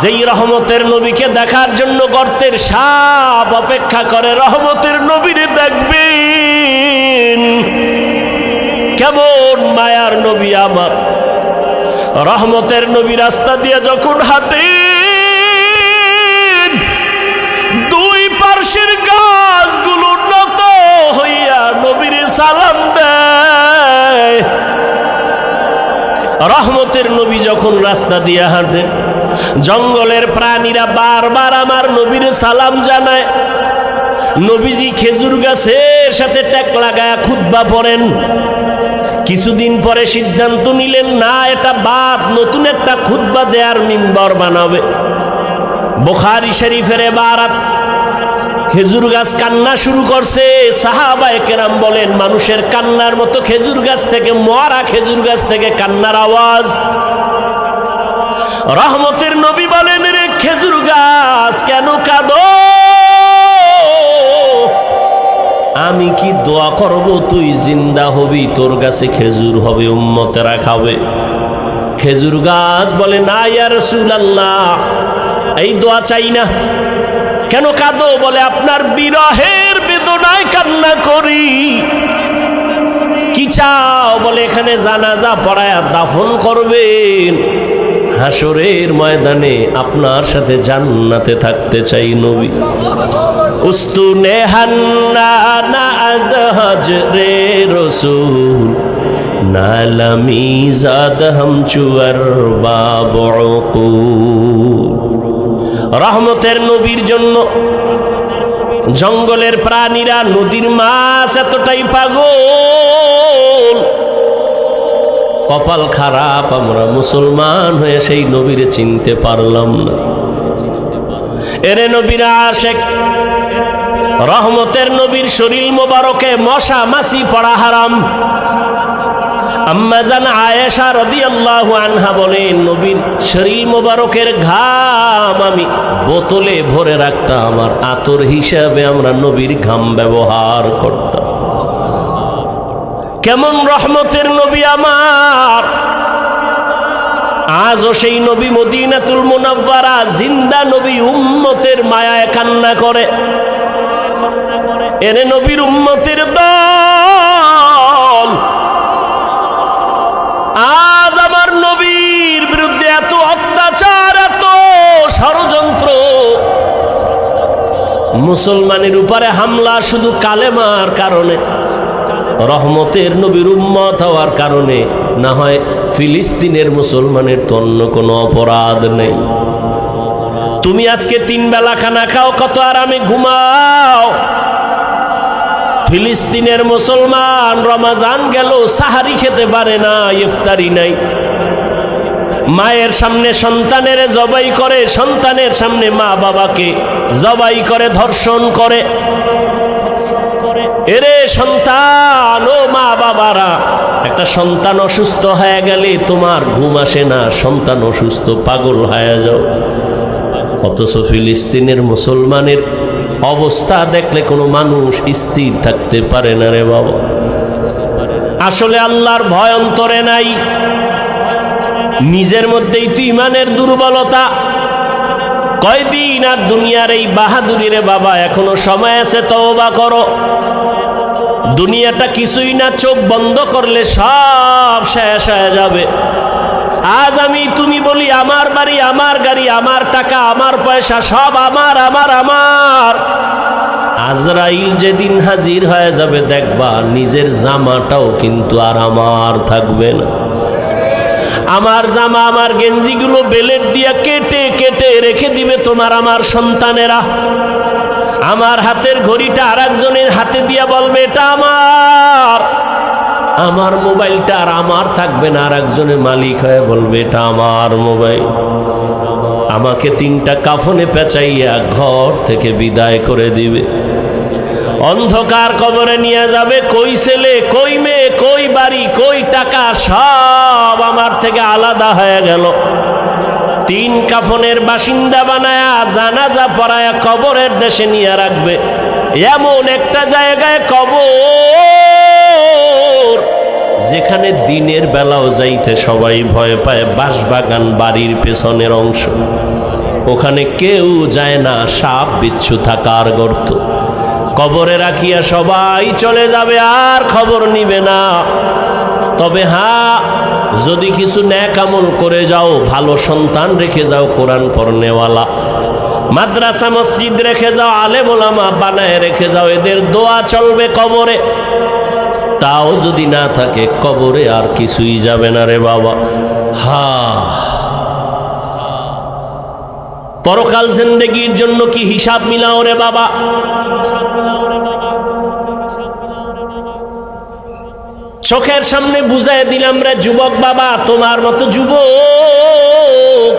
যেই রহমতের নবীকে দেখার জন্য গর্তের সাপ অপেক্ষা করে, রহমতের নবীরে দেখবেন। কেমন মায়ার নবী আমার! রহমতের নবী রাস্তা দিয়ে যখন হাঁটেন, দুই পার্শ্বের গাছগুলো নত হইয়া নবীরে সালাম দেয়। রহমতের নবী যখন রাস্তা দিয়ে হাঁটেন, জঙ্গলের প্রাণীরা বারবার আমার নবীর সালাম জানায়। নবীজি খেজুর গাছের সাথে ট্যাক লাগায়া খুতবা পড়েন। কিছুদিন পরে সিদ্ধান্ত নিলেন, না, এটা বাদ, নতুন একটা খুতবা দেয়ার মিম্বর বানাবে। বুখারী শরীফের ইবারত, খেজুর গাছ কান্না শুরু করছে। সাহাবায়ে কেরাম বলেন, মানুষের কান্নার মতো খেজুর গাছ থেকে, মরা খেজুর গাছ থেকে কান্নার আওয়াজ। রহমতের নবী বলেন, রে খেজুর গাছ কেন কাঁদো? আমি কি দোয়া করব তুই জিন্দা হবি, তোর কাছে খেজুর হবে, উম্মতেরা খাবে। খেজুর গাছ বলে, না ইয়া রাসূলুল্লাহ, এই দোয়া চাই না। কেন কাঁদো? বলে, আপনার বিরহের বেদনায় কান্না করি। কি চাও? বলে, এখানে জানাজা পড়ায়া দাফন করবেন, হাসরের ময়দানে আপনার সাথে জান্নাতে থাকতে চাই নবী। উস্তুনে হান্না আজহাজ রে রসুল, নালামি জাদ হামচুয়ার বাবুকু। রহমতের নবীর জন্য জঙ্গলের প্রাণীরা, নদীর মাছ এতটাই পাগল। কপাল খারাপ, আমরা মুসলমান হয়ে সেই নবীরে চিনতে পারলাম না। এরে নবীর আশেক, রহমতের নবীর শরীর মোবারকে মশা মাছি পড়া হারাম। আম্মা জান আয়েশা রাদিয়াল্লাহু আনহা বলেন, নবীর শরীর মোবারকের ঘাম আমি বোতলে ভরে রাখতাম, আর আতর হিসাবে আমরা নবীর ঘাম ব্যবহার করতাম। কেমন রহমতের নবী আমার! আজও সেই নবী মদিনাতুল মুনাওয়ারা জিন্দা নবী, উম্মতের মায়ায় কান্না করে। এরে নবীর উম্মতের দল, আজ আমার নবীর বিরুদ্ধে এত অত্যাচার, এত ষড়যন্ত্র, মুসলমানের উপরে হামলা শুধু কালেমার কারণে, রহমতের নবীর উম্মত হওয়ার কারণে। না হয় ফিলিস্তিনের মুসলমানের তো অন্য কোনো অপরাধ নেই। তুমি আজকে 3 বেলা খানা খাও, কত আরামে ঘুমাও। ফিলিস্তিনের মুসলমান রমজান গেল, সাহারি খেতে পারে না, ইফতারি নাই। মায়ের সামনে সন্তানের জবাই করে, সন্তানের সামনে মা বাবাকে জবাই করে, ধর্ষণ করে। এরে সন্তান, ও মা বাবারা, একটা সন্তান অসুস্থ হয়ে গেলে তোমার ঘুম আসে না, সন্তান অসুস্থ, পাগল হয়ে যাও। অথচ ফিলিস্তিনের মুসলমানের অবস্থা দেখলে কোনো মানুষ স্থির থাকতে পারে না রে বাবা। আসলে আল্লাহর ভয় অন্তরে নাই, নিজের মধ্যেই তো ইমানের দুর্বলতা। কয়দিন আর দুনিয়ার এই বাহাদুরি রে বাবা, এখনো সময় আছে, তওবা করো। দুনিয়াটা কিছুই না, চোখ বন্ধ করলে সব শেষ হয়ে যাবে। আজ আমি তুমি বলি, আমার বাড়ি, আমার গাড়ি, আমার টাকা, আমার পয়সা, সব আমার আমার আমার। আজরাইল যেদিন হাজির হয়ে যাবে, দেখবা নিজের জামাটাও কিন্তু আর আমার থাকবে না। আমার জামা, আমার গেঞ্জিগুলো বেলেট দিয়া কেটে কেটে রেখে দিবে তোমার আমার সন্তানেরা। আমার হাতের ঘড়িটা আরেকজনের হাতে দিয়া বলবে এটা আমার। আমার মোবাইলটা আর আমার থাকবে না, আরেকজনের মালিক হয়ে বলবে এটা আমার মোবাইল। আমাকে 3টা কাফনে পেঁচাইয়া ঘর থেকে বিদায় করে দিবে। অন্ধকার কবরে নিয়ে যাবে। কই ছেলে, কই মেয়ে, কই বাড়ি, কই টাকা, সব আমার থেকে আলাদা হয়ে গেল। 3 কাফনের বাসিন্দা বানায়া জানাজা পড়ায়া কবরের দেশে নিয়ে রাখবে। এমন একটা জায়গায় কবর যেখানে দিনের বেলাও যাইতে সবাই ভয় পায়। বাঁশবাগান বাড়ির পেছনের অংশ, ওখানে কেউ যায় না, সাপ বিচ্ছু থাকার গর্ত। কবরে রাখিয়া সবাই চলে যাবে, আর খবর নিবে না। তবে হ্যাঁ, যদি কিছু নেক আমল করে যাও, ভালো সন্তান রেখে যাও, কোরআন পড়নেওয়ালা, মাদ্রাসা মসজিদ রেখে যাও, আলেম ওলামা বানায় রেখে যাও, এদের দোয়া চলবে কবরে। তাও যদি না থাকে, কবরে আর কিছুই যাবে না রে বাবা। পরকাল জিন্দেগির জন্য কি হিসাব মিলাও রে বাবা। চোখের সামনে বুঝাই দিলাম রে যুবক বাবা, তোমার মতো যুবক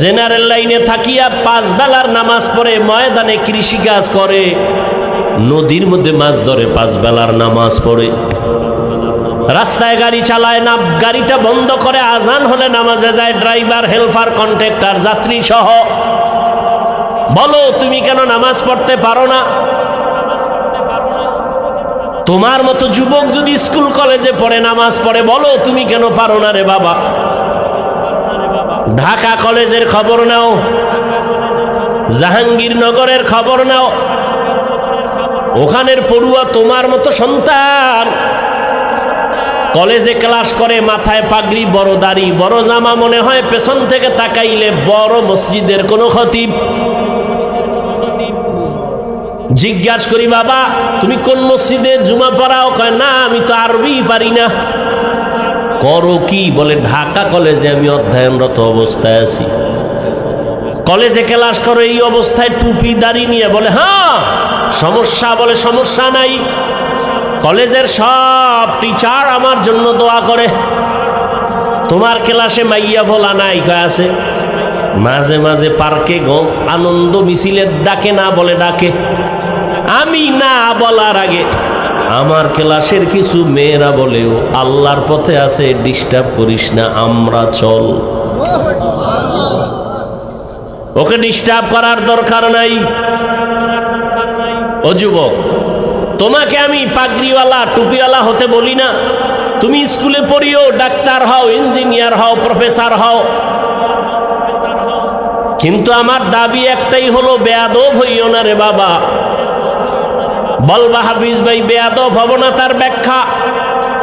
জেনারেল লাইনে থাকিয়া 5 বেলার নামাজ পড়ে, ময়দানে কৃষি কাজ করে, নদীর মধ্যে মাছ ধরে, 5 বেলার নামাজ পড়ে, রাস্তায় গাড়ি চালায় না, গাড়িটা বন্ধ করে আজান হলে নামাজে যায়, ড্রাইভার, হেল্পার, কন্ট্রাক্টর, যাত্রী সহ। বলো তুমি কেন নামাজ পড়তে পারো না? তোমার মতো যুবক যদি স্কুল কলেজে পড়ে, নামাজ পড়ে, বলো তুমি কেন পারো না রে বাবা। ঢাকা কলেজের খবর নাও, জাহাঙ্গীরনগরের খবর নাও, ওখানের পড়ুয়া তোমার মতো সন্তান কলেজে ক্লাস করে, মাথায় পাগড়ি, বড় দাড়ি, বড় জামা, মনে হয় পেছন থেকে তাকাইলে বড় মসজিদের কোনো খতিব। জিজ্ঞাসা করি, বাবা তুমি কোন মসজিদে জুমা পড়াও? কয় না, আমি তো আরবি পারি না। করো কি? বলে ঢাকা কলেজে আমি অধ্যয়নরত অবস্থায় আছি। কলেজে ক্লাস করো এই অবস্থায়, টুপি দাড়ি নিয়ে? বলে হ্যাঁ। সমস্যা? বলে সমস্যা নাই, কলেজের সব টিচার আমার জন্য দোয়া করে। তোমার ক্লাসে মাইয়া ভোলা নাই? কয় আছে। মাঝে মাঝে পার্কে আনন্দ মিছিলের ডাকে, না বলে ডাকে। আমি না বলার আগে আমার ক্লাসের কিছু মেয়েরা বলেও, আল্লাহর পথে আছে, ডিস্টার্ব করিস না, আমরা চল। ওকে ডিস্টার্ব করার দরকার নাই। ও যুবক, তোমাকে আমি পাগড়িওয়ালা, টুপিওয়ালা হতে বলি না। তুমি স্কুলে পড়িও, ডাক্তার হও, ইঞ্জিনিয়ার হও, প্রফেসর হও, কিন্তু আমার দাবি একটাই হলো, বেয়াদব হইও না রে বাবা। বলবা হাফিজ ভাই বেয়াদব হব না, তার ব্যাখ্যা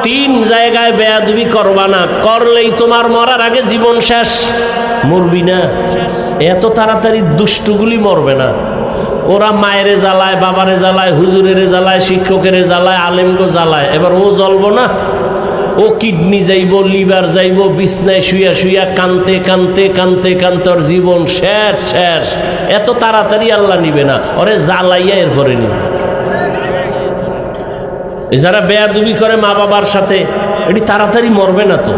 3 জায়গায় বেয়াদবি করবা না, করলেই তোমার মরার আগে জীবন শেষ। মরবি না, এত তাড়াতাড়ি দুষ্টুগুলি মরবে না। ওরা মায়েরে জ্বালায়, বাবারে জ্বালায়, হুজুরেরে জ্বালায়, শিক্ষকের জ্বালায়, আলেমগো জ্বালায়, এবার ও জ্বলব না? ও কিডনি যাইব, লিভার যাইব, বিছনায় শুইয়া শুইয়া কানতে কানতে কানতে কানতে ওর জীবন শেষ শেষ। এত তাড়াতাড়ি আল্লাহ নিবে না, ওরে জ্বালাইয়া এরপরে নিবে। যারা বেয়াদবি করে মা বাবার সাথে, এটি তাড়াতাড়ি মরবে না তো।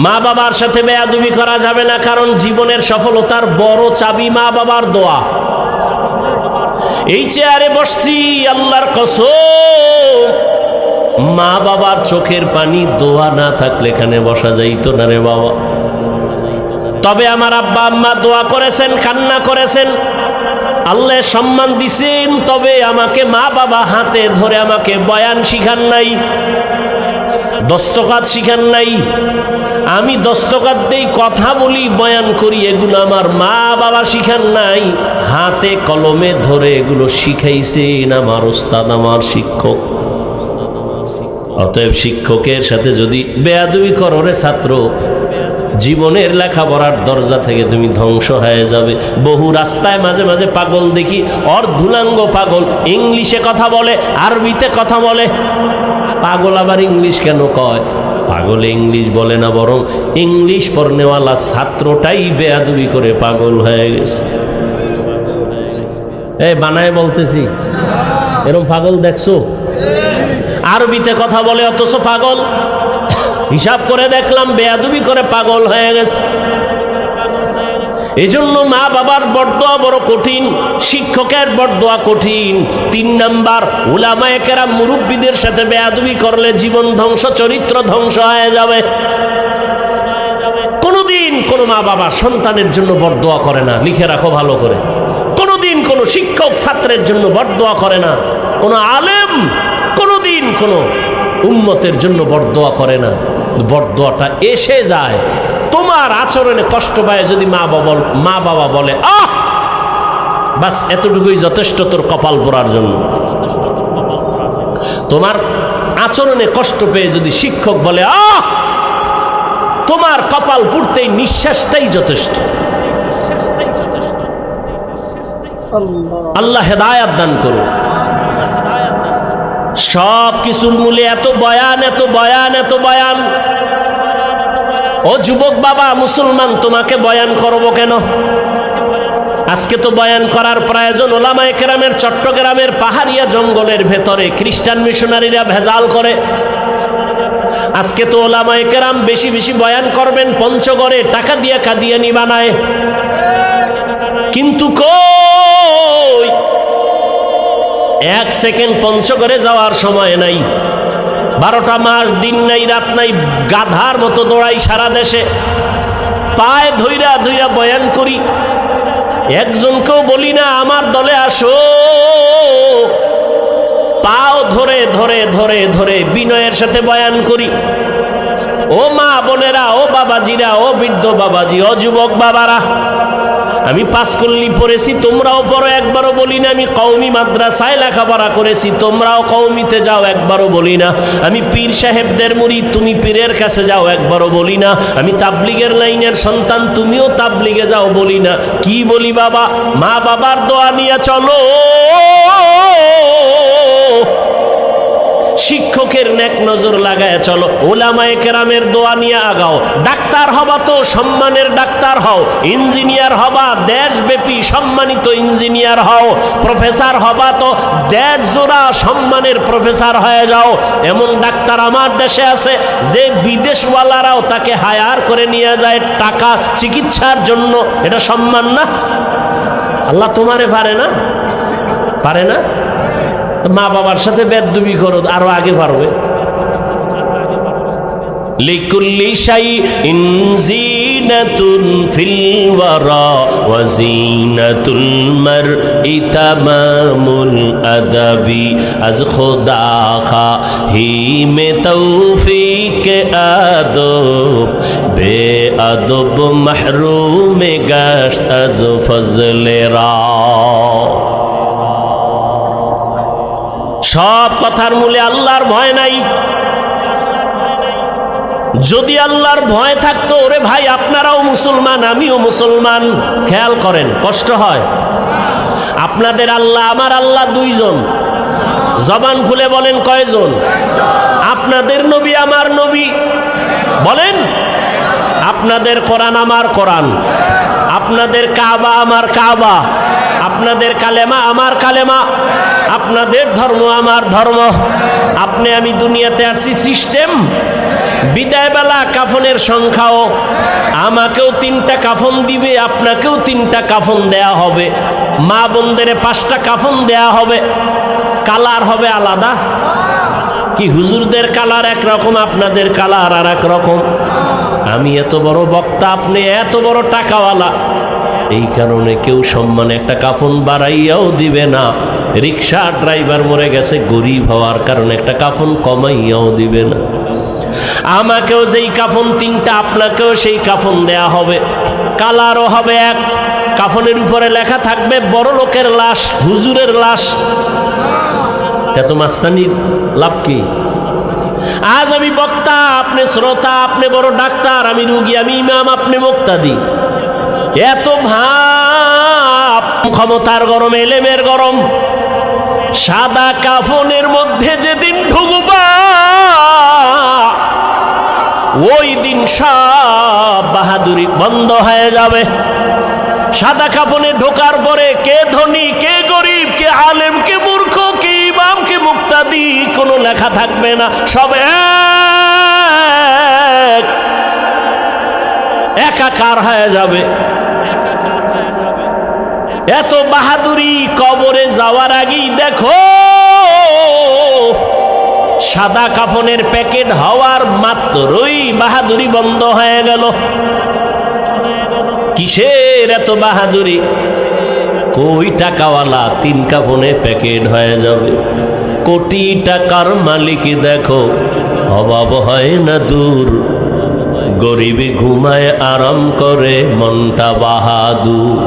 মা বাবার সাথে বেয়াদবি করা যাবে না, কারণ জীবনের সফলতার বড় চাবি মা বাবার দোয়া। এই চেয়ারে বসছি, আল্লাহর কসম, মা বাবার চোখের পানি, দোয়া না থাকলে এখানে বসা যাইতো না রে বাবা। তবে আমার আব্বা আম্মা দোয়া করেছেন, কান্না করেছেন, আল্লাহ সম্মান দিছেন, তবে আমাকে মা বাবা হাতে ধরে আমাকে বয়ান শিখান নাই, দস্তকাত শিখান নাই। আমি দস্তকাত দেই, কথা বলি, বয়ান করি, এগুলো আমার মা বাবা শিখান নাই। হাতে কলমে ধরে এগুলো শিখাইছেন আমার ওস্তাদ, আমার শিক্ষক। অতএব শিক্ষকের সাথে যদি বেয়াদবি করো রে ছাত্র, জীবনের লেখাপড়ার দরজা থেকে তুমি ধ্বংস হয়ে যাবে। বহু রাস্তায় মাঝে মাঝে পাগল দেখি, অর্ধুলাঙ্গ পাগল, ইংলিশে কথা বলে, আরবিতে কথা বলে। পাগল আবার ইংলিশ কেন কয়? পাগলে ইংলিশ বলে না, বরং ইংলিশ পড়নেওয়ালা ছাত্রটাই বেয়াদবি করে পাগল হয়ে গেছে। এই বানায় বলতেছি, এরকম পাগল দেখছো? আরবিতে কথা বলে অথচ পাগল। হিসাব করে দেখলাম বেয়াদবি করে পাগল হয়ে গেছে। এজন্য মা বাবার বরদোয়া বড় কঠিন, শিক্ষকের বরদোয়া কঠিন। 3 নাম্বার, উলামায়ে কেরাম মুরব্বীদের সাথে বেয়াদবি করলে জীবন ধ্বংস, চরিত্র ধ্বংস হয়ে যাবে। কোনোদিন কোনো মা বাবা সন্তানের জন্য বরদোয়া করে না, লিখে রাখো ভালো করে। কোনোদিন কোনো শিক্ষক ছাত্রের জন্য বরদোয়া করে না, কোনো আলেম কোনোদিন কোনো উম্মতের জন্য বরদোয়া করে না। বরদোয়াটা এসে যায়। তোমার আচরণে কষ্ট পায় যদি মা বাবা বলে আহ, বাস এতটুকুই যথেষ্ট তোর কপাল পোড়ার জন্য। তোমার আচরণে কষ্ট পেয়ে যদি শিক্ষক বলে আহ, তোমার কপাল পুড়তেই নিঃশ্বাসটাই যথেষ্ট। আল্লাহ হেদায়াত দান করুন। সব কিছুর মূলে এত বয়ান, এত বয়ান, এত বয়ান। ও যুবক বাবা মুসলমান, তোমাকে বয়ান করব কেন? আজকে তো বয়ান করার প্রয়োজন। ওলামায়ে কেরামের চট্টগ্রামের পাহাড়িয়া জঙ্গলের ভেতরে খ্রিস্টান মিশনারিরা ভেজাল করে। আজকে তো ওলামায়ে কেরাম বেশি বেশি বয়ান করবেন, পঞ্চগড়ে টাকা দিয়ে কাদিয়ানি বানায়। কিন্তু কই, এক সেকেন্ড পঞ্চগড়ে যাওয়ার সময় নাই। 12টা মাস দিন নাই রাত নাই, গাধার মতো দৌড়াই সারা দেশে, পায়ে ধইরা ধইরা বয়ান করি। একজনকেও বলি না আমার দলে আসো, পাও ধরে ধরে ধরে ধরে বিনয়ের সাথে বয়ান করি। ও মা বোনেরা, ও বাবাজিরা, ও বৃদ্ধ বাবাজি, ও যুবক বাবারা, আমি পাঁচকল্লি পড়েছি, তোমরাও পড়ো, একবারও বলি না। আমি কওমি মাদ্রাসায় লেখাপড়া করেছি, তোমরাও কওমিতে যাও, একবারও বলি না। আমি পীর সাহেবদের মুরিদ, তুমি পীরের কাছে যাও, একবারও বলি না। আমি তাবলিগের লাইনের সন্তান, তুমিও তাবলিগে যাও, বলি না। কি বলি বাবা? মা বাবার দোয়া নিয়ে চলো, শিক্ষকের নেক নজর লাগায় চলো, ওলামায়ে কেরামের দোয়া নিয়ে আগাও। ডাক্তার হবা তো সম্মানের ডাক্তার হও, ইঞ্জিনিয়ার হবা দেশব্যাপী সম্মানিত ইঞ্জিনিয়ার হও, প্রফেসর হবা তো দেশ জোড়া সম্মানের প্রফেসর হয়ে যাও। এমন ডাক্তার আমার দেশে আছে যে বিদেশওয়ালারাও তাকে হায়ার করে নিয়ে যায় টাকা চিকিৎসার জন্য। এটা সম্মান না? আল্লাহ তোমারে পারে না? পারে না? মা বাবার সাথে বেদবি করো, আরো আগে পারবে। লিকুল্লি শাইইন জিনাতুন ফিল ওয়ারা ওয়া জিনাতুল মারই তামামুল আদাবি আজ খুদা খাহি মে তৌফিক আদব বে আদব মাহরুম গাশত আজ ফজলে রা। সব কথার মূলে আল্লাহর ভয় নাই। যদি আল্লাহর ভয় থাকতো, ওরে ভাই আপনারাও মুসলমান, আমিও মুসলমান, খেয়াল করেন কষ্ট হয়। আপনাদের আল্লাহ আমার আল্লাহ দুইজন, জবান খুলে বলেন কয়জন? আপনাদের নবী আমার নবী, বলেন। আপনাদের কোরআন আমার কোরআন, আপনাদের কাবা আমার কাবা, আপনাদের কালেমা আমার কালেমা, আপনাদের ধর্ম আমার ধর্ম। আপনি আমি দুনিয়াতে আসছি সিস্টেম। বিদায়বেলা কাফনের সংখ্যাও, আমাকেও 3টা কাফন দিবে, আপনাকেও 3টা কাফন দেয়া হবে, মা বোনদের 5টা কাফন দেয়া হবে। কালার হবে আলাদা। কি হুজুরদের কালার একরকম, আপনাদের কালার আর এক রকম। আমি এত বড় বক্তা, আপনি এত বড় টাকাওয়ালা, এই কারণে কেউ সম্মানে একটা কাফন বাড়াইয়াও দিবে না। রিক্সা ড্রাইভার মরে গেছে, গরিব হওয়ার কারণে একটা কাফন কমাইয়াও দিবে না। আমাকেও যেই কাফন 3টা, আপনাকেও সেই কাফন দেয়া হবে। কালারও হবে এক, কাফনের উপরে লেখা থাকবে বড় লোকের লাশ, হুজুরের লাশ। এত মাস্তানির লাভ কি? আজ আমি বক্তা, আপনি শ্রোতা, আপনি বড় ডাক্তার, আমি রুগী, আমি ইমাম, আপনি মুক্তাদি। এত ভাব, ক্ষমতার গরম, এলেমের গরম। সাদা কাফনের মধ্যে যেদিন ঢুকবা, ওই দিন সব বাহাদুরি বন্ধ হয়ে যাবে। সাদা কাফনে ঢোকার পরে কে ধনী, কে গরিব, কে আলেম, কে মূর্খ, কে ইমাম, কে মুক্তাদি কোনো লেখা থাকবে না। সব একাকার হয়ে যাবে। এত বাহাদুরি, কবরে যাওয়ার আগেই দেখো সাদা কাফনের প্যাকেট হওয়ার মাত্রই বাহাদুরি বন্ধ হয়ে গেল। কিসের এত বাহাদুরি? কই টাকাওয়ালা 3 কাফনে প্যাকেট হয়ে যাবে। কোটি টাকার মালিক দেখো অভাব হয় না দূর, গরিবী ঘুমায় আরাম করে মনটা বাহাদুর।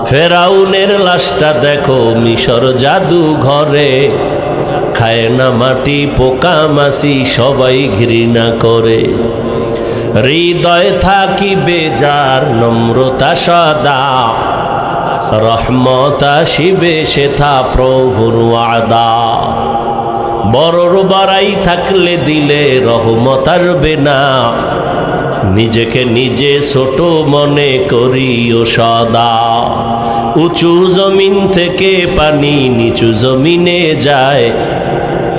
ফেরাউনের লাশটা দেখো মিশর জাদু ঘরে, খায় না মাটি পোকা মাছি সবাই ঘৃণা করে। হৃদয় থাকিবে যার নম্রতা সদা, রহমত আসিবে সেথা প্রভুর ওয়াদা। বড়র বাড়াই থাকলে দিলে রহমত আসবে না, নিজেকে নিজে ছোট মনে করিও সদা। উঁচু জমিন থেকে পানি নিচু জমিনে যায়,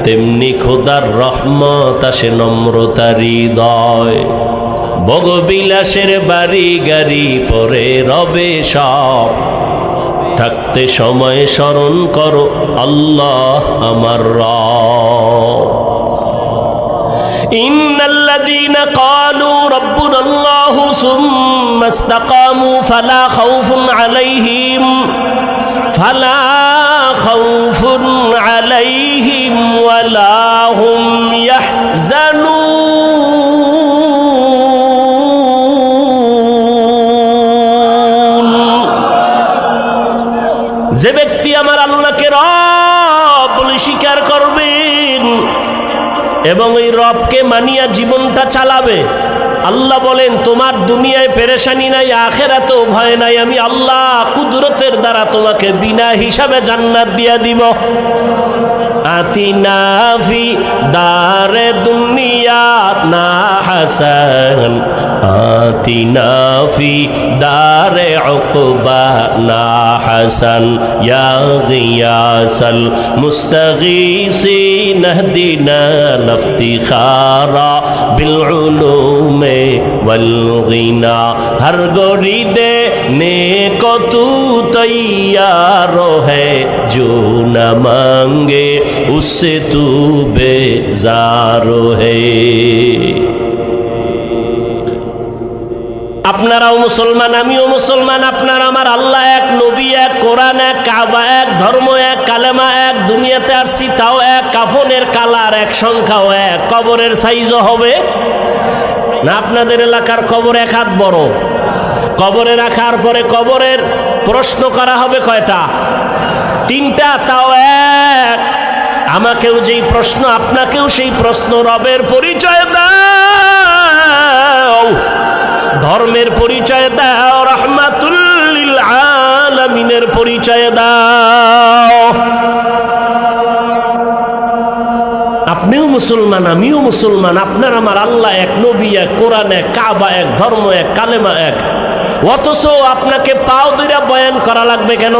তেমনি খোদার রহমত আসে নম্রতার হৃদয়। ভোগবিলাসের বাড়ি গাড়ি পরে রবে সব, থাকতে সময় স্মরণ করো আল্লাহ আমার রব। ইন্নাল্লাযীনা ক্বালু রাব্বুনাল্লাহু সুম্মা ইসতাকামু ফালা খাউফুন আলাইহিম ওয়ালা হুম ইয়াহজানুন। যে ব্যক্তি আমার আল্লাহকে রব বলে স্বীকার করবেন এবং এই রবকে মানিয়া জীবনটা চালাবে, আল্লাহ বলেন তোমার দুনিয়ায় পেরেশানি নাই, আখেরাতেও ভয় নাই। আমি আল্লাহ কুদরতের দ্বারা তোমাকে বিনা হিসাবে জান্নাত দিয়া দিব। আতিনা ফি দারে দুনিয়া না হাসান, আতিনা ফি দারে উকবা না হাসান, ইয়া গিয়াসাল মুস্তাগীসিন ইহদিনা লিফতিখারা বিল উলুমে ওয়াল গিনা। হর গরি দে নে को तू तैयार है, जो न मांगे उससे तू बेजार है। আপনারাও মুসলমান, আমিও মুসলমান। আপনার আমার আল্লাহ এক, নবী এক, কোরআন এক, কাবা এক, ধর্ম এক, কালেমা এক, দুনিয়াতে আসছি তাও এক, কাফনের কালার এক, সংখ্যাও এক, কবরের সাইজও হবে না। আপনাদের এলাকার কবর এক হাত বড়, কবরে রাখার পরে কবরের প্রশ্ন করা হবে কয়টা? 3টা, তাও এক। আমাকেও যেই প্রশ্ন আপনাকেও সেই প্রশ্ন। রবের পরিচয় দাও, ধর্মের পরিচয় দাও, রাহমাতুল লিল আলামিনের পরিচয় দাও। আপনিও মুসলমান, আমিও মুসলমান। আপনার আমার আল্লাহ এক, নবী এক, কোরআন এক, কাবা এক, ধর্ম এক, কালেমা এক। অথচ আপনাকে পাও ধরে বয়ান করা লাগবে কেন?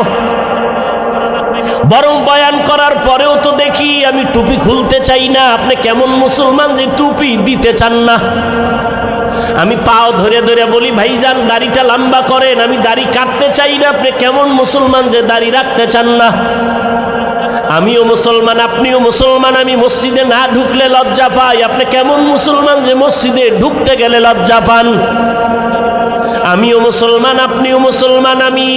বরং বয়ান করার পরেও তো দেখি আমি টুপি খুলতে চাই না। আপনি কেমন মুসলমান যে টুপি দিতে চান না? আমি পাও ধরে ধরে বলি ভাইজান দাড়িটা লম্বা করেন, আমি দাড়ি কাটতে চাই না। আপনি কেমন মুসলমান যে দাড়ি রাখতে চান না? আমিও মুসলমান, আপনিও মুসলমান। আমি মসজিদে না ঢুকলে লজ্জা পাই। আপনি কেমন মুসলমান যে মসজিদে ঢুকতে গেলে লজ্জা পান? আমিও মুসলমান, আপনিও মুসলমান। আমি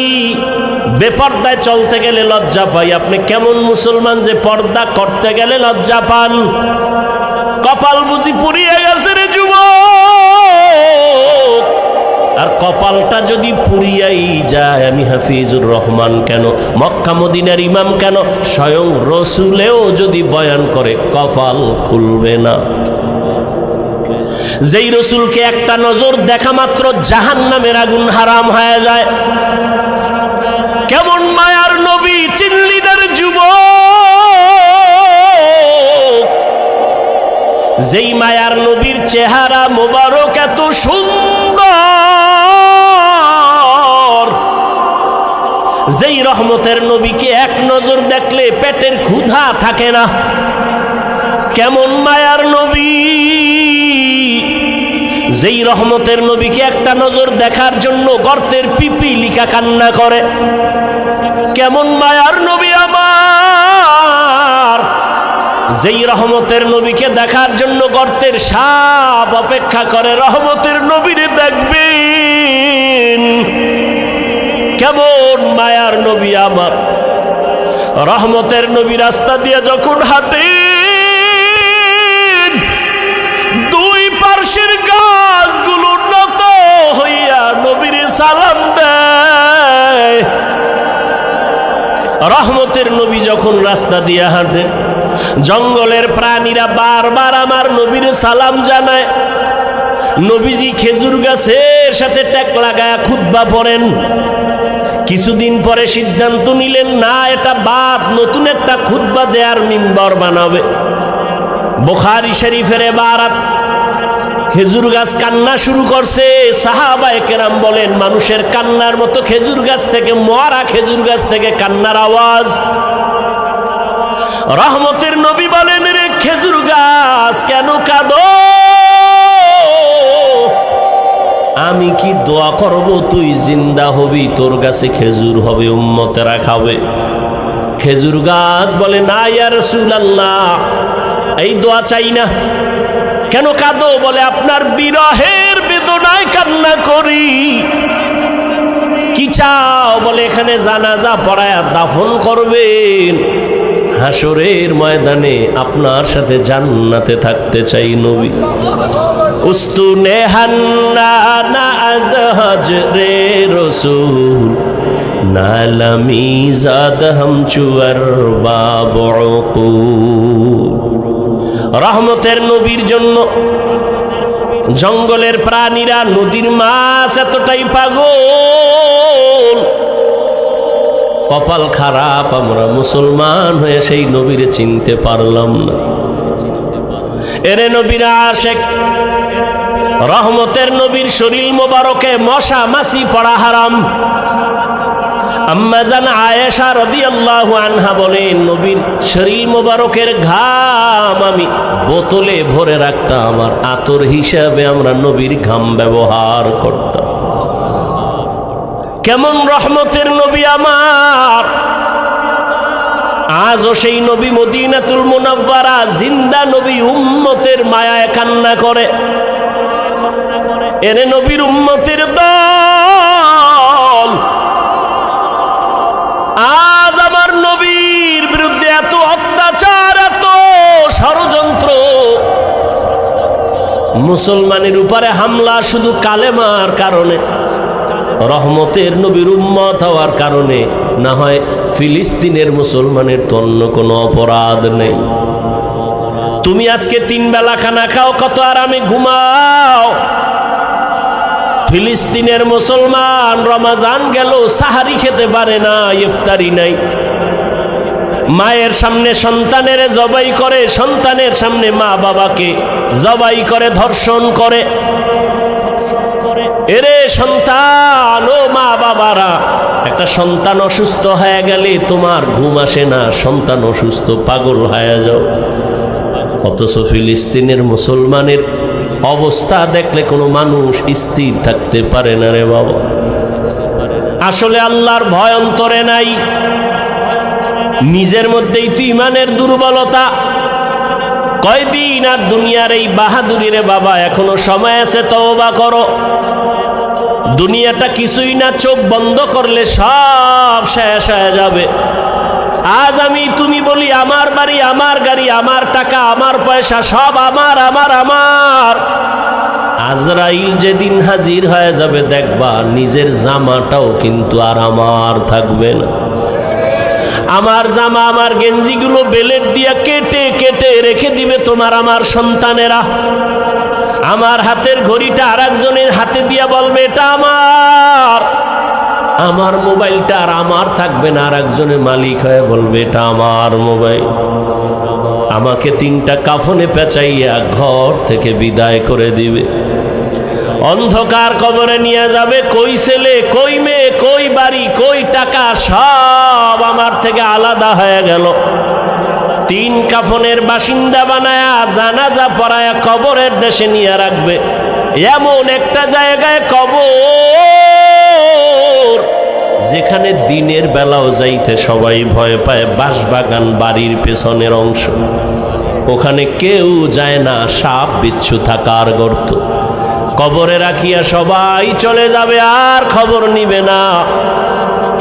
বেপর্দায় চলতে গেলে লজ্জা পাই। আপনি কেমন মুসলমান যে পর্দা করতে গেলে লজ্জা পান? কপাল বুঝি পুড়িয়ে গেছে রে যুবক। আর কপালটা যদি পুড়িয়াই যায়, আমি হাফিজুর রহমান কেন, মক্কা মদিনার ইমাম কেন, স্বয়ং রসুলেও যদি বয়ান করে কপাল খুলবে না। যেই রসুলকে একটা নজর দেখা মাত্র জাহান্নামের আগুন হারাম হয়ে যায়, কেমন মায়ার নবী চিল্লিদার যুবক, যেই মায়ার নবীর চেহারা মোবারক এত সুন্দর, যেই রহমতের নবীকে এক নজর দেখলে পেটের ক্ষুধা থাকে না। কেমন মায়ার নবী, যেই রহমতের নবীকে একটা নজর দেখার জন্য গর্তের পিপিলিকা কান্না করে। কেমন মায়ার নবী আমার, যেই রহমতের নবীকে দেখার জন্য গর্তের সাপ অপেক্ষা করে। রহমতের নবীরে দেখবেন, কেমন মায়ার নবী আমার। রহমতের নবী রাস্তা দিয়ে যখন হাঁটেন, রাস্তা দিয়ে হাঁটেন, জঙ্গলের প্রাণীরা বারবার আমার নবীর সালাম জানায়। নবীজি খেজুর গাছের সাথে ট্যাক লাগায় খুতবা পড়েন। কিছুদিন পরে সিদ্ধান্ত নিলেন, না, এটা বাদ, নতুন একটা খুতবা দেয়ার মিম্বর বানাবে। বুখারী শরীফের বারাত, খেজুর গাছ কান্না শুরু করছে। সাহাবায়ে কেরাম বলেন, মানুষের কান্নার মতো খেজুর গাছ থেকে, মরা খেজুর গাছ থেকে কান্নার আওয়াজ। রহমতের নবী বলেন, রে খেজুর গাছ কেন কাঁদো? আমি কি দোয়া করব তুই জিন্দা হবি, তোর কাছে খেজুর হবে, উম্মতেরা খাবে। খেজুর গাছ বলে, না ইয়া রাসূলুল্লাহ, এই দোয়া চাই না। কেন কাঁদো? বলে, আপনার বিরহের বেদনায় কান্না করি। কি চাও? বলে, এখানে জানাজা পড়ায়া দাফন করবেন, হাসরের ময়দানে আপনার সাথে জান্নাতে থাকতে চাই নবী। উস্তুনে হান্না আজহাজ রে রসুল নালামি জাদ হাম চুয়ার বাবু। রহমতের নবীর জন্য জঙ্গলের প্রাণীরা, নদীর মাছ এতটাই পাগল। কপাল খারাপ, আমরা মুসলমান হয়ে সেই নবীরে চিনতে পারলাম না। এরে নবীরা আশেক, রহমতের নবীর শরীর মোবারকে মশা মাছি পড়া হারাম। আম্মা জান আয়েশা রাদিয়াল্লাহু আনহা বলেন, নবীর শরীর মোবারকের ঘাম আমি বোতলে ভরে রাখতাম, আর আতর হিসাবে আমরা নবীর ঘাম ব্যবহার করতাম। কেমন রহমতের নবী আমার! আজও সেই নবী মদিনাতুল মুনাওয়ারা জিন্দা নবী, উম্মতের মায়ায় কান্না করে। এরে নবীর উম্মতের দল, আজ আমার নবীর বিরুদ্ধে এত অত্যাচার, এত ষড়যন্ত্র, মুসলমানের উপরে হামলা শুধু কালেমার কারণে, রহমতের নবীর উম্মত হওয়ার কারণে। না হয় ফিলিস্তিনের মুসলমানের তো অন্য কোনো অপরাধ নেই। তুমি আজকে 3 বেলা খানা খাও, কত আরামে ঘুমাও। ফিলিস্তিনের মুসলমান রমাজান গেল, সাহারি খেতে পারে না, ইফতারি নাই। মায়ের সামনে সন্তানের জবাই করে, সন্তানের সামনে মা বাবাকে জবাই করে, ধর্ষণ করে। এরে সন্তান, ও মা বাবারা, একটা সন্তান অসুস্থ হয়ে গেলে তোমার ঘুম আসে না, সন্তান অসুস্থ, পাগল হয়ে যাও। অথচ ফিলিস্তিনের মুসলমানের অবস্থা দেখলে কোনো মানুষ স্থির থাকতে পারে না রে বাবা। আসলে আল্লাহর ভয় অন্তরে নাই, নিজের মধ্যেই তো ইমানের দুর্বলতা। কয়দিন আর দুনিয়ার এই বাহাদুরি রে বাবা, এখনো সময় আছে, তওবা করো। দুনিয়াটা কিছুই না, চোখ বন্ধ করলে সব শেষ হয়ে যাবে। আজ আমি তুমি বলি, আমার বাড়ি, আমার গাড়ি, আমার টাকা, আমার পয়সা, সব আমার আমার আমার। আজরাইল যেদিন হাজির হয়ে যাবে, দেখবা নিজের জামাটাও কিন্তু আর আমার থাকবে না। আমার জামা, আমার গেঞ্জিগুলো বেলেট দিয়া কেটে কেটে রেখে দিবে তোমার আমার সন্তানেরা। আমার হাতের ঘড়িটা আর একজনের হাতে দিয়া বলবে এটা আমার। আমার মোবাইলটা আর আমার থাকবে না, আর একজনের মালিক হয়ে বলবে এটা আমার মোবাইল। আমাকে 3টা কাফনে পেঁচাইয়া ঘর থেকে বিদায় করে দিবে। অন্ধকার কবরে নিয়ে যাবে। কই ছেলে, কই মেয়ে, কই বাড়ি, কই টাকা, সব আমার থেকে আলাদা হয়ে গেল। 3 কাফনের বাসিন্দা বানায়া জানাজা পড়ায়া কবরের দেশে নিয়ে রাখবে। এমন একটা জায়গায় কবর যেখানে দিনের বেলাও যাইতে সবাই ভয় পায়। বাঁশবাগান বাড়ির পেছনের অংশ, ওখানে কেউ যায় না, সাপ বিচ্ছু থাকার গর্ত। কবরে রাখিয়া সবাই চলে যাবে, আর খবর নিবে না।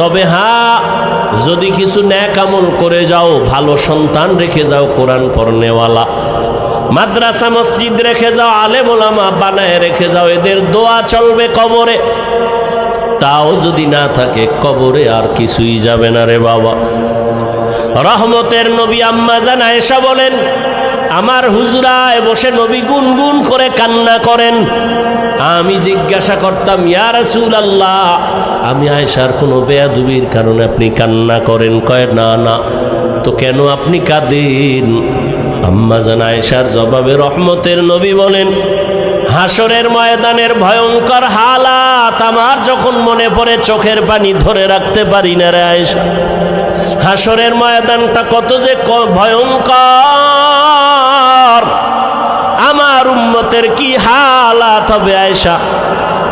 তবে হ্যাঁ, যদি কিছু নেক আমল করে যাও, ভালো সন্তান রেখে যাও, কোরআন পড়নেওয়ালা, মাদ্রাসা মসজিদ রেখে যাও, আলেম ওলামা বানায় রেখে যাও, এদের দোয়া চলবে কবরে। তাও যদি না থাকে, কবরে আর কিছুই যাবে না রে বাবা। রহমতের নবী আম্মা জান আয়েশা বলেন, আমার হুজরায় বসে নবী গুনগুন করে কান্না করেন। আমি জিজ্ঞাসা করতাম, ইয়া রাসূলুল্লাহ, আমি আয়েশার কোনো বেয়াদবির কারণে আপনি কান্না করেন? কয় না না। তো কেন আপনি কাঁদেন? আম্মা জান আয়েশার জবাবে রহমতের নবী বলেন, হাসরের ময়দানের ভয়ঙ্কর হালাত আমার যখন মনে পড়ে চোখের পানি ধরে রাখতে পারি না রে আয়েশা। হাসরের ময়দানটা কত যে ভয়ঙ্কর, আমার উম্মতের কি হালাত হবে আয়েশা।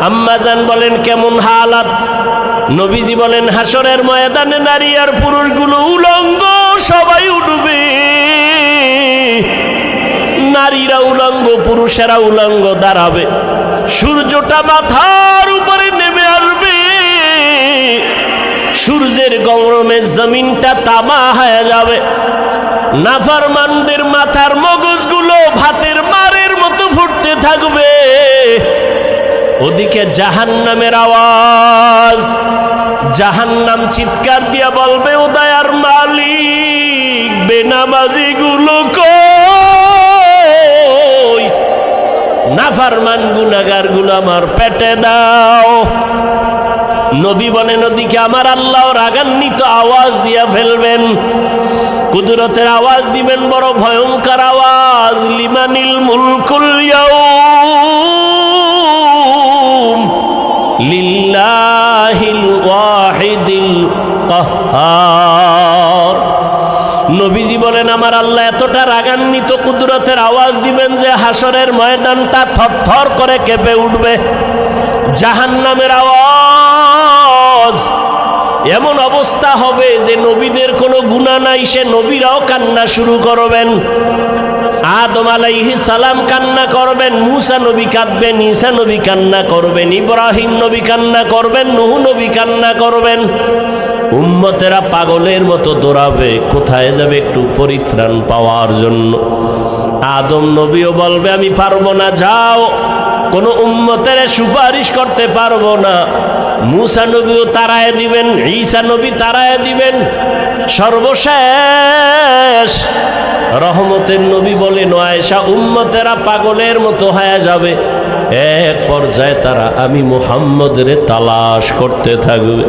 আম্মা জান বলেন, কেমন হালাত? নবীজি বলেন, হাসরের ময়দানে নারী আর পুরুষগুলো উলঙ্গ, সবাই উঠবে। নারীরা উলঙ্গ, পুরুষেরা উলঙ্গ দাঁড়াবে। সূর্যটা মাথার উপরে নেমে আসবে। সূর্যের গরমে জমিনটা তামা হয়ে যাবে। নাফরমানদের মাথার মগজগুলো ভাতের মারের মতো ফুটতে থাকবে। ওদিকে জাহান্নামের আওয়াজ, জাহান্নাম চিৎকার দিয়া বলবে, ও দয়ার মালিক, বেনামাজিগুলো কই? নাফরমান গুনাহগারগুলো আমার পেটে দাও। নবী বলেন, ওদিকে আমার আল্লাহ রাগান্বিত আওয়াজ দিয়া ফেলবেন, কুদরতের আওয়াজ দিবেন, বড় ভয়ঙ্কর আওয়াজ। লিমানিল মুলকুল ইয়াউম লিল্লাহিল ওয়াহিদিল কাহ্হার। নবীজি বলেন, আমার আল্লাহ এতটা রাগান্বিত কুদরতের আওয়াজ দিবেন যে হাসরের ময়দানটা থরথর করে কেঁপে উঠবে। জাহান্নামের আওয়াজ, এমন অবস্থা হবে যে নবীদের কোনো গুনাহ নাই, সে নবীরাও কান্না শুরু করবেন। আদম আলাইহিস সালাম কান্না করবেন, মুসা নবী কাঁদবেন, ঈসা নবী কান্না করবেন, ইব্রাহিম নবী কান্না করবেন, নূহ নবী কান্না করবেন। উম্মতেরা পাগলের মতো দৌড়াবে, কোথায় যাবে একটু পরিত্রাণ পাওয়ার জন্য। আদম নবীও বলবে, আমি পারবো না, যাও, কোন উম্মতের সুপারিশ করতে পারবো না। মুসা নবীও তাড়ায় দিবেন, ঈসা নবী তাড়ায় দিবেন। সর্বশেষ রহমতের নবী বলেন, আয়েশা, উম্মতেরা পাগলের মতো হয়ে যাবে। এক পর্যায়ে তারা আমি মুহাম্মদের তালাশ করতে থাকবে।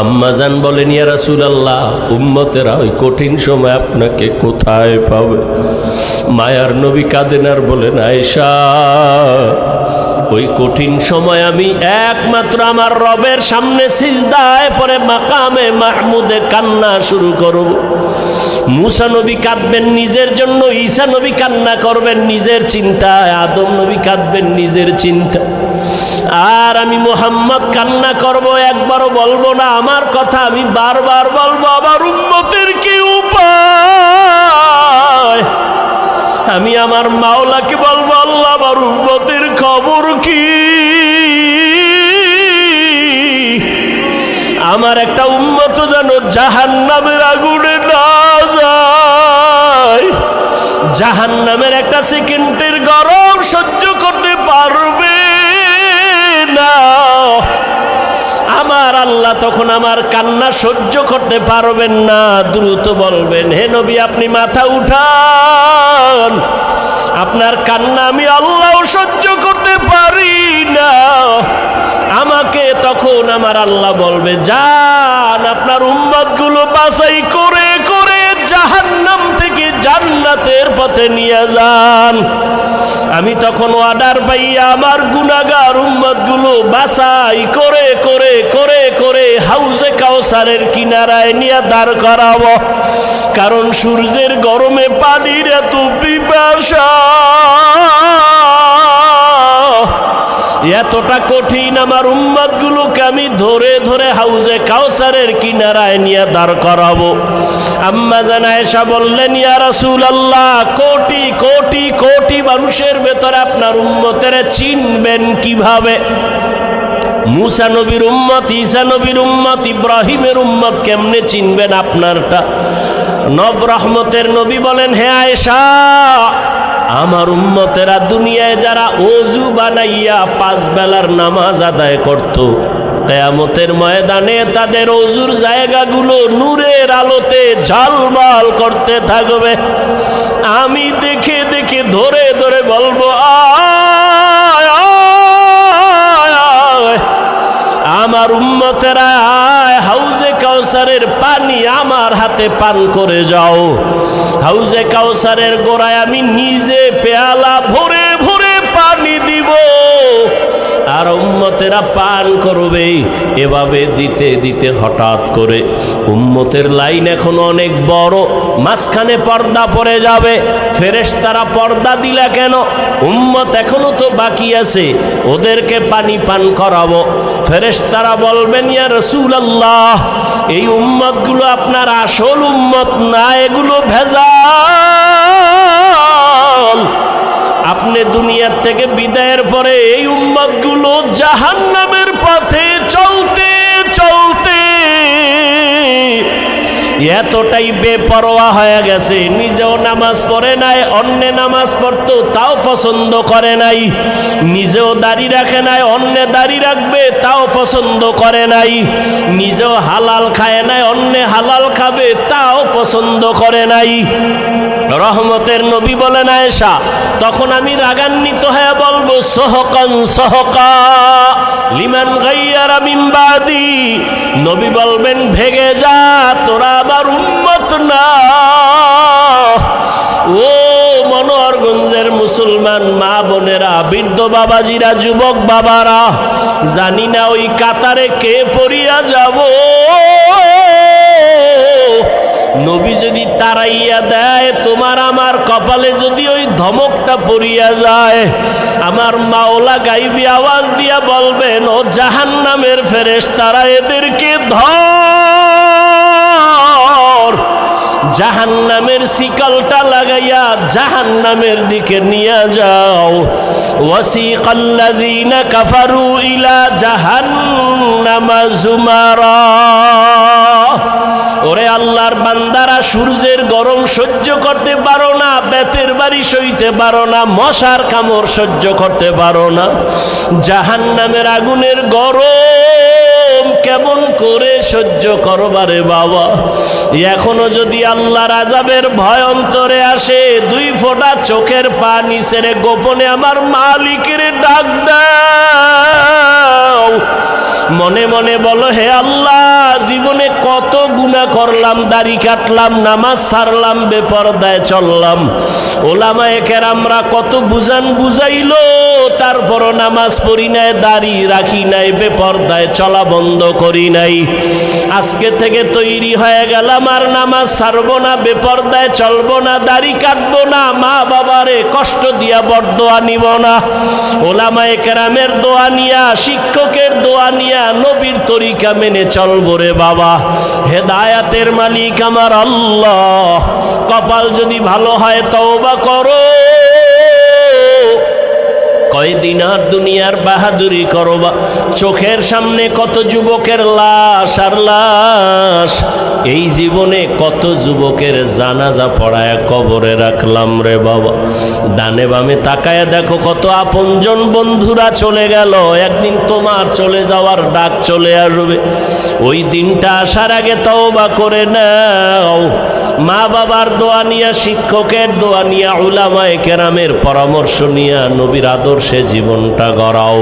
আম্মাজান বলেন, ইয়া রাসূলুল্লাহ, উম্মতেরা ওই কঠিন সময় আপনাকে কোথায় পাবে? মায়ার নবী কাঁদেন আর বলেন, আয়েশা, ওই কঠিন সময় আমি একমাত্র আমার রবের সামনে সিজদায় পড়ে মাকামে মাহমুদে কান্না শুরু করব। মুসা নবী কাঁদবেন নিজের জন্য, ঈসা নবী কান্না করবেন নিজের চিন্তায়, আদম নবী কাঁদবেন নিজের চিন্তা, আর আমি মুহাম্মদ কান্না করব, একবারও বলবো না আমার কথা, আমি বারবার বলবো, আমার উম্মতের কি উপায়? আমি আমার মাওলাকে বলবো, আল্লাহ, আমার উম্মতের খবর কি? আমার একটা উম্মত যেন জাহান্নামের আগুনে না যায়, জাহান্নামের একটা সেকেন্ডের গরম সহ্য করতে পারবে না। আমার আল্লাহ তখন আমার কান্না সহ্য করতে পারবেন না, দ্রুত বলবেন, হে নবী, আপনি মাথা উঠান, আপনার কান্না আমি আল্লাহ সহ্য করতে পারি না। আমাকে তখন আমার আল্লাহ বলবে, যান, আপনার উম্মতগুলো বাছাই করে করে জাহান্নাম থেকে জান্নাতের পথে নিয়ে যান। আমি তখন অর্ডার পাইয়া আমার গুনাহগার উম্মতগুলো বাছাই করে করে করে করে হাউজে কাউসারের কিনারায় নিয়ে দাঁড় করাবো। কারণ সূর্যের গরমে পানির এত পিপাসা, এতটা কঠিন, আমার উম্মতগুলোকে আমি ধরে ধরে হাউজে কাউসারের কিনারায় নিয়ে দাঁড় করাবো। আম্মা জান আয়েশা বললেন, ইয়া রাসূলুল্লাহ, কোটি কোটি কোটি মানুষের ভেতরে আপনার উম্মতের চিনবেন কিভাবে? মুসা নবীর উম্মত, ঈসা নবীর উম্মত, ইব্রাহিমের উম্মত কেমনে চিনবেন আপনারটা? নব রহমতের নবী বলেন, হে আয়েশা, আমার উম্মতেরা দুনিয়ায় যারা ওযু বানাইয়া 5 বেলার নামাজ আদায় করত, কিয়ামতের ময়দানে তাদের ওযুর জায়গাগুলো নূরের আলোতে ঝলমল করতে থাকবে। আমি দেখে দেখে ধরে ধরে বলবো, আয় আয় আয় আমার উম্মতেরা, আয় হাউজে কাউসারের পানি আমার হাতে পান করে যাও। হাউজে কাউসারের গোড়ায় আমি নিজে পেয়ালা ভরে ভরে পানি দিব, আর উম্মতেরা পান করবে। এভাবে দিতে দিতে হঠাৎ করে উম্মতের লাইন এখন অনেক বড়, মাঝখানে পর্দা পড়ে যাবে। ফেরেশতারা পর্দা দিলা কেন? উম্মত এখনো তো বাকি আছে, ওদেরকে পানি পান করাবো। ফেরেশতারা বলবেন, ইয়া রাসূলুল্লাহ, এই উম্মতগুলো আপনার আসল উম্মত না, এগুলো ভেজাল। আপনি দুনিয়ার থেকে বিদায়ের পরে এই উম্মতগুলো জাহান্নামের পথে চলতে চলতে এতটাই বেপরোয়া হয়ে গেছে, নিজেও নামাজ পড়ে নাই, অন্যে নামাজ পড়তো তাও পছন্দ করে নাই, নিজেও দাড়ি রাখে নাই, অন্যে দাড়ি রাখবে তাও পছন্দ করে নাই, নিজেও হালাল খায় নাই, অন্যে হালাল খাবে তাও পছন্দ করে নাই। রহমতের নবী বলেন আয়েশা, তখন আমি রাগান্বিত হয়ে বলবো, সহকান সহকা লিমান গাইয়ারা মিন বাদি। নবী বলবেন, ভেগে যা, তোরা আমার উম্মত না। ও মনোহরগঞ্জের মুসলমান মা বোনেরা, বৃদ্ধ বাবাজিরা, যুবক বাবারা, জানি না ওই কাতারে কে পড়িয়া যাব। নবী যদি তাড়াইয়া দেয়, তোমার আমার কপালে যদি ওই ধমকটা পড়িয়া যায়, আমার মাওলা গাইবি আওয়াজ দিয়া বলবেন, ও জাহান্নামের ফেরেশতারা, এদেরকে ধর, জাহান্নামের শিকলটা লাগাইয়া জাহান্নামের দিকে নিয়ে যাও। ওয়াসিকাল্লাযীনা কাফারু ইলা জাহান্নামা যুমারা। ওরে আল্লাহর বান্দারা, সূর্যের গরম সহ্য করতে পারো না, বেতের বাড়ি সইতে পারো না, মশার কামড় সহ্য করতে পারো না, জাহান্নামের আগুনের গরম কেমন করে সহ্য করবারে বাবা। এখনো যদি আল্লাহর আযাবের ভয় অন্তরে আসে, দুই ফোঁটা চোখের পানি ছেড়ে গোপনে আমার মালিকের ডাক দাও। মনে মনে বলো, হে আল্লাহ, জীবনে কত গুনাহ করলাম, দাড়ি কাটলাম, নামাজ ছাড়লাম, বেপরদায় চললাম, ওলামায়ে কেরামরা কত বুঝান বুঝাইলো, তারপরও নামাজ পড়ি নাই, দাড়ি রাখি নাই, বেপরদায় চলা বন্ধ করি নাই। আজকে থেকে তৈরি হয়ে গেলাম, আর নামাজ ছাড়বো না, বেপরদায় চলবো না, দাড়ি কাটবো না, মা বাবারে কষ্ট দিয়া বরদোয়া নিব না, ওলামায়ে কেরামের দোয়া নিয়া, শিক্ষকের দোয়া নিয়া, নবীর তরিকা মেনে চলবো রে বাবা। হেদায়াতের মালিক আমার আল্লাহ, কপাল যদি ভালো হয় তওবা করো, কয়দিন আর দুনিয়ার বাহাদুরি করবা। চোখের সামনে কত যুবকের লাশ আর লাশ, এই জীবনে কত যুবকের জানাজা পড়ায় কবরে রাখলাম রে বাবা। ডানে বামে তাকায় দেখো, কত আপনজন বন্ধুরা চলে গেল, একদিন তোমার চলে যাওয়ার ডাক চলে আসবে। ওই দিনটা আসার আগে তওবা করে নাও। মা বাবার দোয়া নিয়া, শিক্ষকের দোয়া নিয়া, উলামায়ে কেরামের পরামর্শ নিয়া নবীর আদর্শে জীবনটা গড়াও।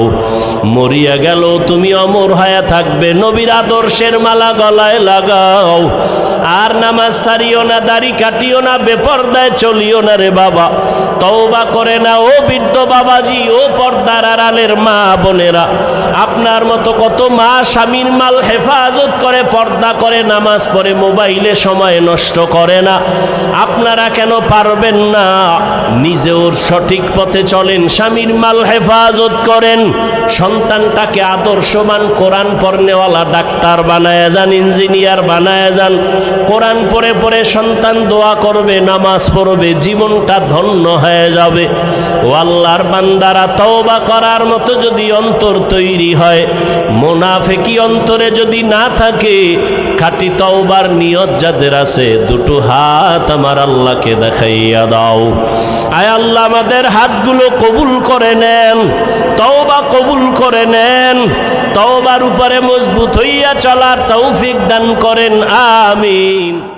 মরিয়া গেল তুমি অমর হয়ে থাকবে, নবীর আদর্শের মালা গলায় লাগাও। আর নামাজ ছাড়িও না, দাড়ি কাটিও না, বেপরদায় চলিও না রে বাবা। তওবা করে না ও বৃদ্ধ বাবাজি, ও পর্দার আড়ালের মা বোনেরা। আপনার মতো কত মা স্বামীর মাল হেফাজত করে, পর্দা করে, নামাজ পড়ে, মোবাইলে সময় নষ্ট করে না। আপনারা কেন পারবেন না? নিজেও সঠিক পথে চলেন, স্বামীর মাল হেফাজত করেন, সন্তানটাকে আদর্শবান কোরআন পড়নেওয়ালা ডাক্তার বানায় যান, ইঞ্জিনিয়ার বানায় যান। কোরআন পড়ে পড়ে সন্তান দোয়া করবে, নামাজ পড়বে, জীবনটা ধন্য হয়ে যাবে। ও আল্লাহর বান্দারা, তওবা করার মতো যদি অন্তর তৈরি হয়, মুনাফিকি অন্তরে যদি না থাকে, খাঁটি তওবার নিয়ত যাদের আছে, দুটো হাত আমার আল্লাহকে দেখাইয়া দাও। আয় আল্লাহ, আমাদের হাতগুলো কবুল করে নেন, তওবা কবুল করে নেন। তওবার উপরে মজবুত হইয়া চলার তৌফিক দান করেন, আমিন।